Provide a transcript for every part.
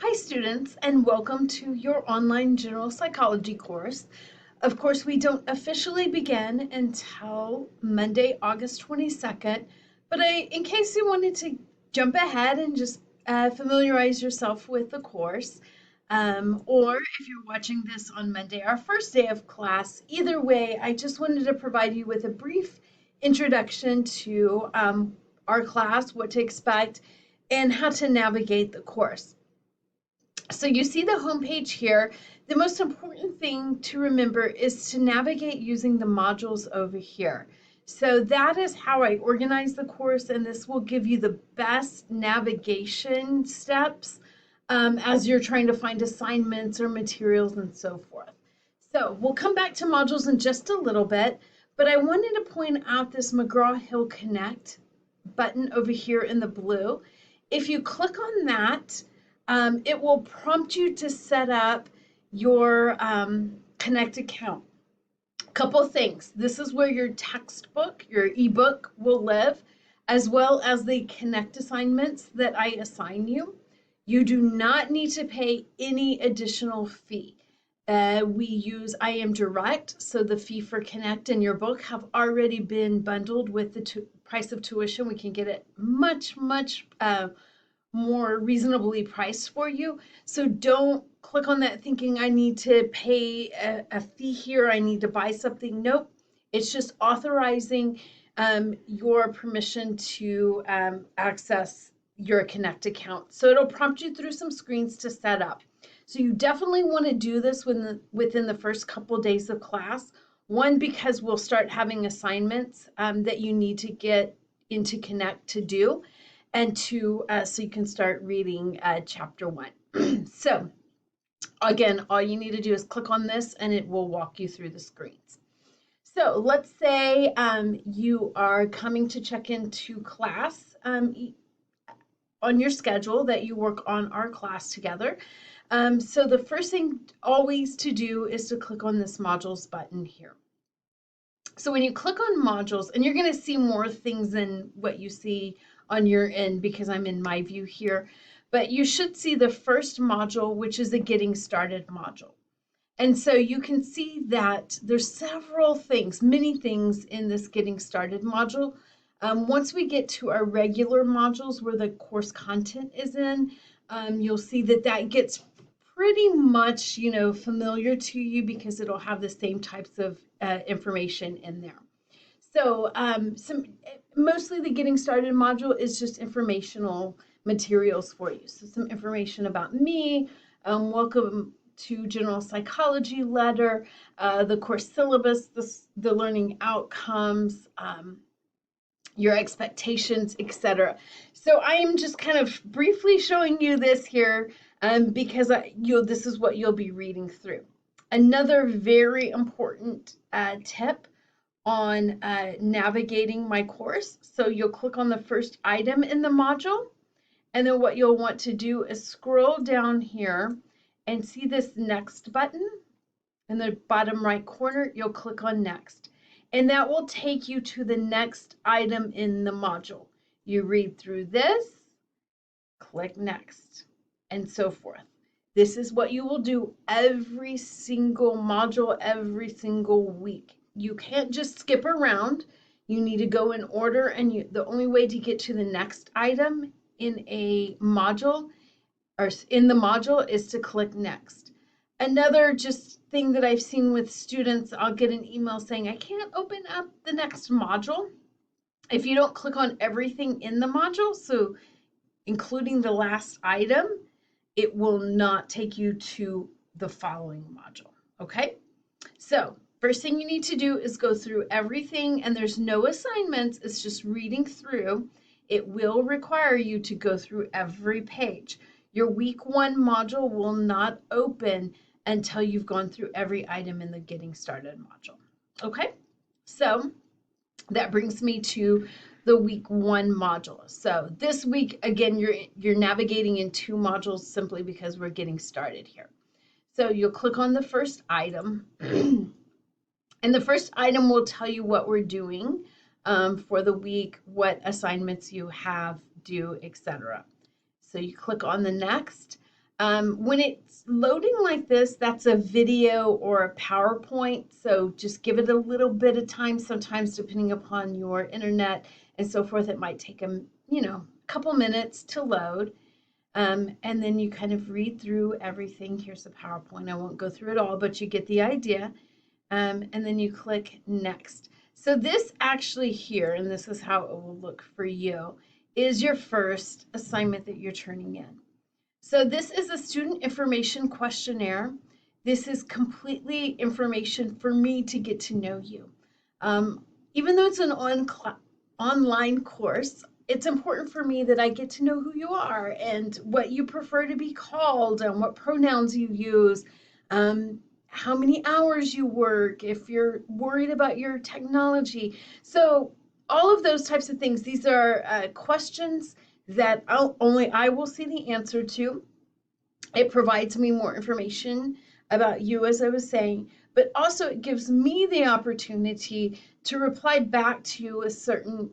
Hi students, and welcome to your online general psychology course. Of course, we don't officially begin until Monday, August 22nd, but in case you wanted to jump ahead and just familiarize yourself with the course, or if you're watching this on Monday, our first day of class, either way, I just wanted to provide you with a brief introduction to our class, what to expect, and how to navigate the course. So you see the homepage here. The most important thing to remember is to navigate using the modules over here. So that is how I organize the course, and this will give you the best navigation steps as you're trying to find assignments or materials and so forth. So we'll come back to modules in just a little bit, but I wanted to point out this McGraw-Hill Connect button over here in the blue. If you click on that, it will prompt you to set up your Connect account. Couple things. This is where your textbook, your ebook will live, as well as the Connect assignments that I assign you. You do not need to pay any additional fee. We use IM Direct, so the fee for Connect and your book have already been bundled with the price of tuition. We can get it much more reasonably priced for you. So don't click on that thinking I need to pay a fee here, I need to buy something. Nope. It's just authorizing your permission to access your Connect account. So it'll prompt you through some screens to set up. So you definitely want to do this within the first couple days of class. One, because we'll start having assignments that you need to get into Connect to do, and two, so you can start reading chapter 1. So again, all you need to do is click on this and it will walk you through the screens. So let's say you are coming to check into class on your schedule that you work on our class together. So the first thing always to do is to click on this modules button here. So when you click on modules, and you're going to see more things than what you see on your end because I'm in my view here, but you should see the first module, which is the Getting Started module. And so you can see that there's several things, many things in this Getting Started module. Once we get to our regular modules where the course content is in, you'll see that that gets pretty much, familiar to you because it'll have the same types of information in there. So mostly the Getting Started module is just informational materials for you. So some information about me, welcome to General Psychology letter, the course syllabus, the learning outcomes, your expectations, etc. So I am just kind of briefly showing you this here because this is what you'll be reading through. Another very important tip on navigating my course. So you'll click on the first item in the module, and then what you'll want to do is scroll down here and see this next button in the bottom right corner. You'll click on next, and that will take you to the next item in the module. You read through this, click next, and so forth. This is what you will do every single module, every single week. You can't just skip around. You need to go in order, and the only way to get to the next item in a module or in the module is to click next. Another just thing that I've seen with students, I'll get an email saying, I can't open up the next module. If you don't click on everything in the module, so including the last item, it will not take you to the following module, okay? So first thing you need to do is go through everything, and there's no assignments, it's just reading through. It will require you to go through every page. Your week 1 module will not open until you've gone through every item in the Getting Started module, okay? So that brings me to the week 1 module. So this week, again, you're navigating in 2 modules simply because we're getting started here. So you'll click on the first item, and the first item will tell you what we're doing for the week, what assignments you have due, etc. So you click on the next. When it's loading like this, that's a video or a PowerPoint. So just give it a little bit of time. Sometimes, depending upon your internet and so forth, it might take a couple minutes to load. And then you kind of read through everything. Here's the PowerPoint. I won't go through it all, but you get the idea. And then you click next. So this actually here, and this is how it will look for you, is your first assignment that you're turning in. So this is a student information questionnaire. This is completely information for me to get to know you. Even though it's an online course, it's important for me that I get to know who you are and what you prefer to be called and what pronouns you use, how many hours you work, if you're worried about your technology. So all of those types of things, these are questions that only I will see the answer to. It provides me more information about you, as I was saying, but also it gives me the opportunity to reply back to you with certain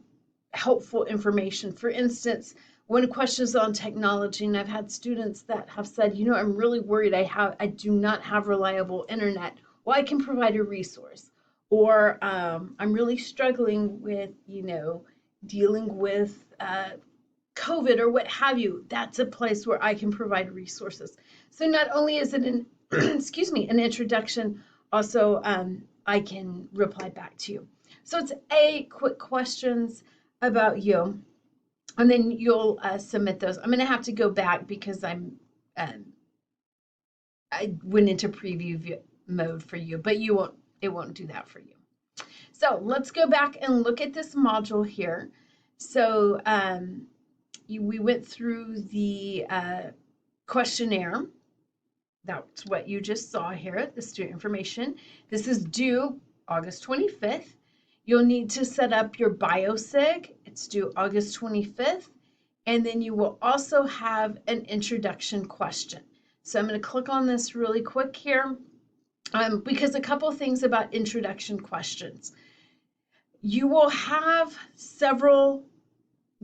helpful information. For instance, when a question is on technology, and I've had students that have said, I'm really worried I do not have reliable internet. Well, I can provide a resource. Or I'm really struggling with, dealing with COVID or what have you. That's a place where I can provide resources. So not only is it an excuse me, an introduction, also I can reply back to you. So it's quick questions about you, and then you'll submit those. I'm going to have to go back because I went into preview mode for you, but it won't do that for you. So let's go back and look at this module here. So we went through the questionnaire. That's what you just saw here, the student information. This is due August 25th. You'll need to set up your BioSig. It's due August 25th. And then you will also have an introduction question. So I'm going to click on this really quick here because a couple things about introduction questions. You will have several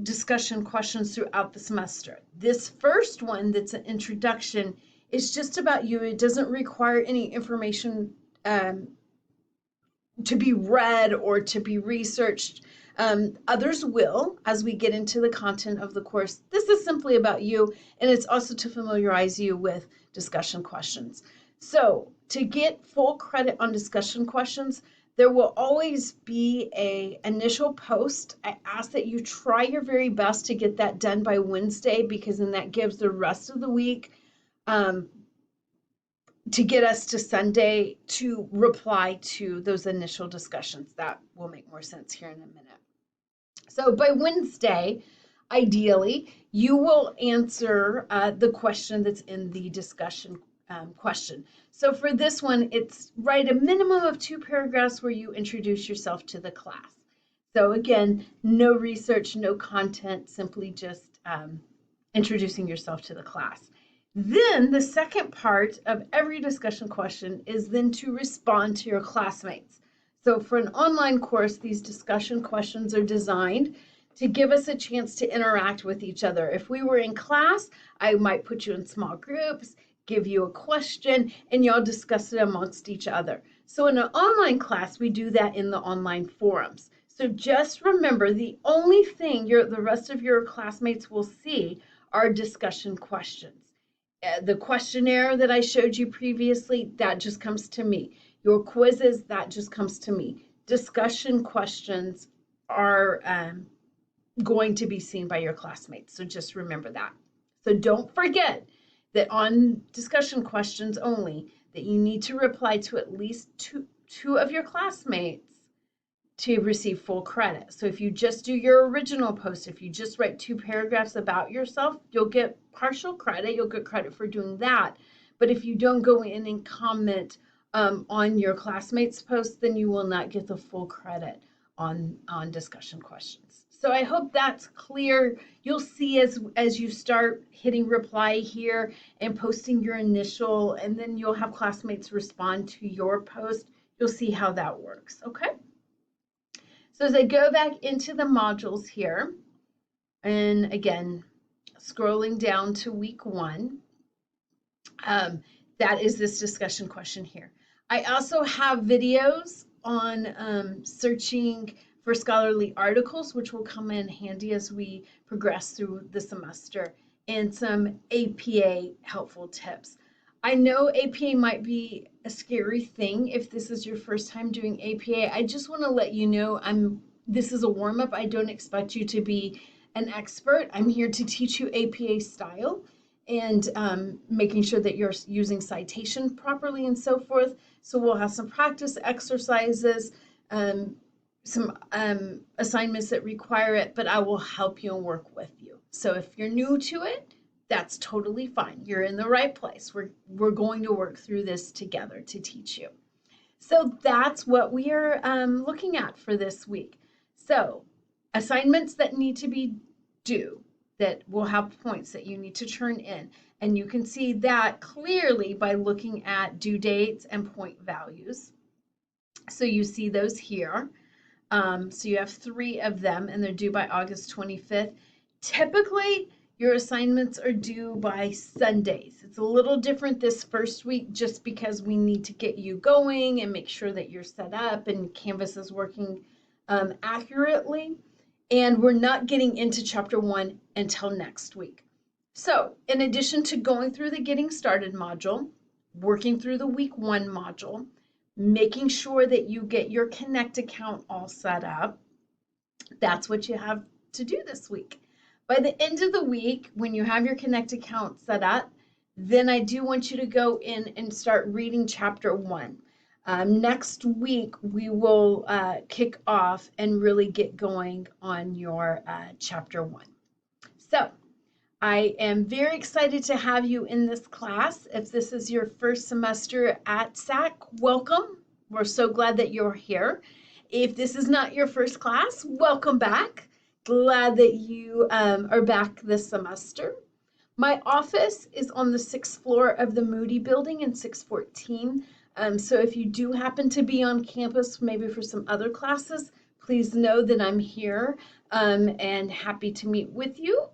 discussion questions throughout the semester. This first one that's an introduction is just about you. It doesn't require any information to be read or to be researched. Others will as we get into the content of the course. This is simply about you, and it's also to familiarize you with discussion questions. So to get full credit on discussion questions, there will always be an initial post. I ask that you try your very best to get that done by Wednesday, because then that gives the rest of the week to get us to Sunday to reply to those initial discussions. That will make more sense here in a minute. So by Wednesday, ideally, you will answer the question that's in the discussion question. So for this one, it's write a minimum of 2 paragraphs where you introduce yourself to the class. So again, no research, no content, simply just introducing yourself to the class. Then the second part of every discussion question is then to respond to your classmates. So for an online course, these discussion questions are designed to give us a chance to interact with each other. If we were in class, I might put you in small groups, give you a question, and y'all discuss it amongst each other. So in an online class, we do that in the online forums. So just remember, the only thing the rest of your classmates will see are discussion questions. The questionnaire that I showed you previously, that just comes to me. Your quizzes, that just comes to me. Discussion questions are going to be seen by your classmates. So just remember that. So don't forget that on discussion questions only, that you need to reply to at least two of your classmates to receive full credit. So if you just do your original post, if you just write 2 paragraphs about yourself, you'll get partial credit. You'll get credit for doing that. But if you don't go in and comment on your classmates' post, then you will not get the full credit on discussion questions. So I hope that's clear. You'll see as you start hitting reply here and posting your initial, and then you'll have classmates respond to your post. You'll see how that works, okay? So as I go back into the modules here, and again, scrolling down to week 1, That is this discussion question here. I also have videos on searching for scholarly articles, which will come in handy as we progress through the semester, and some APA helpful tips. I know APA might be a scary thing if this is your first time doing APA. I just want to let you know this is a warm up. I don't expect you to be an expert. I'm here to teach you APA style and making sure that you're using citation properly and so forth. So we'll have some practice exercises, some assignments that require it, but I will help you and work with you. So if you're new to it, that's totally fine. You're in the right place. We're going to work through this together to teach you. So that's what we are looking at for this week. So assignments that need to be due, that will have points that you need to turn in. And you can see that clearly by looking at due dates and point values. So you see those here. So you have 3 of them and they're due by August 25th. Typically, your assignments are due by Sundays. It's a little different this first week just because we need to get you going and make sure that you're set up and Canvas is working accurately. And we're not getting into chapter 1 until next week. So in addition to going through the Getting Started module, working through the week 1 module, making sure that you get your Connect account all set up, that's what you have to do this week. By the end of the week, when you have your Connect account set up, then I do want you to go in and start reading chapter 1. Next week, we will kick off and really get going on your chapter 1. So I am very excited to have you in this class. If this is your first semester at SAC, welcome. We're so glad that you're here. If this is not your first class, welcome back. Glad that you are back this semester. My office is on the 6th floor of the Moody Building in 614. So if you do happen to be on campus, maybe for some other classes, please know that I'm here and happy to meet with you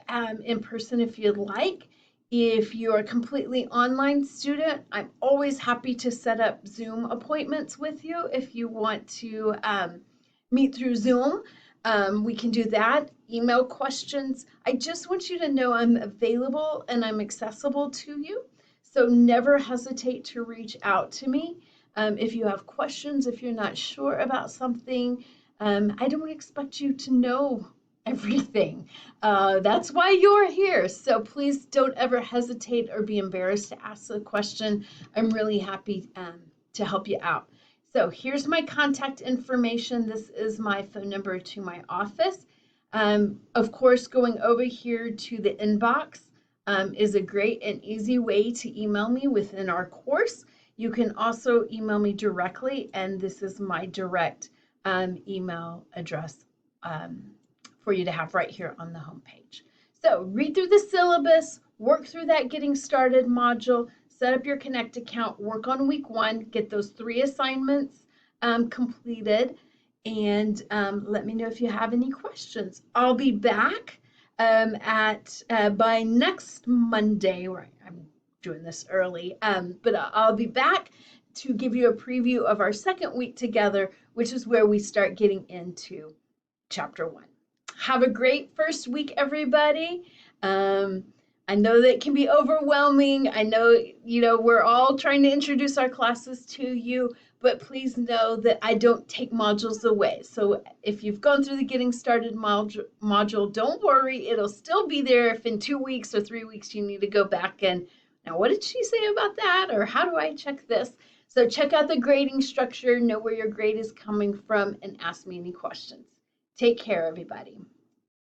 in person if you'd like. If you're a completely online student, I'm always happy to set up Zoom appointments with you. If you want to meet through Zoom, we can do that. Email questions. I just want you to know I'm available and I'm accessible to you. So never hesitate to reach out to me. If you have questions, if you're not sure about something, I don't expect you to know everything. That's why you're here. So please don't ever hesitate or be embarrassed to ask a question. I'm really happy to help you out. So here's my contact information. This is my phone number to my office. Of course, going over here to the inbox is a great and easy way to email me within our course. You can also email me directly, and this is my direct email address for you to have right here on the homepage. So read through the syllabus, work through that Getting Started module, set up your Connect account, work on week 1, get those 3 assignments completed, and let me know if you have any questions. I'll be back by next Monday. I'm doing this early, but I'll be back to give you a preview of our second week together, which is where we start getting into chapter 1. Have a great first week, everybody. I know that it can be overwhelming. I know, we're all trying to introduce our classes to you, but please know that I don't take modules away. So if you've gone through the Getting Started module, don't worry. It'll still be there if in 2 weeks or 3 weeks you need to go back and, now what did she say about that? Or how do I check this? So check out the grading structure, know where your grade is coming from, and ask me any questions. Take care, everybody.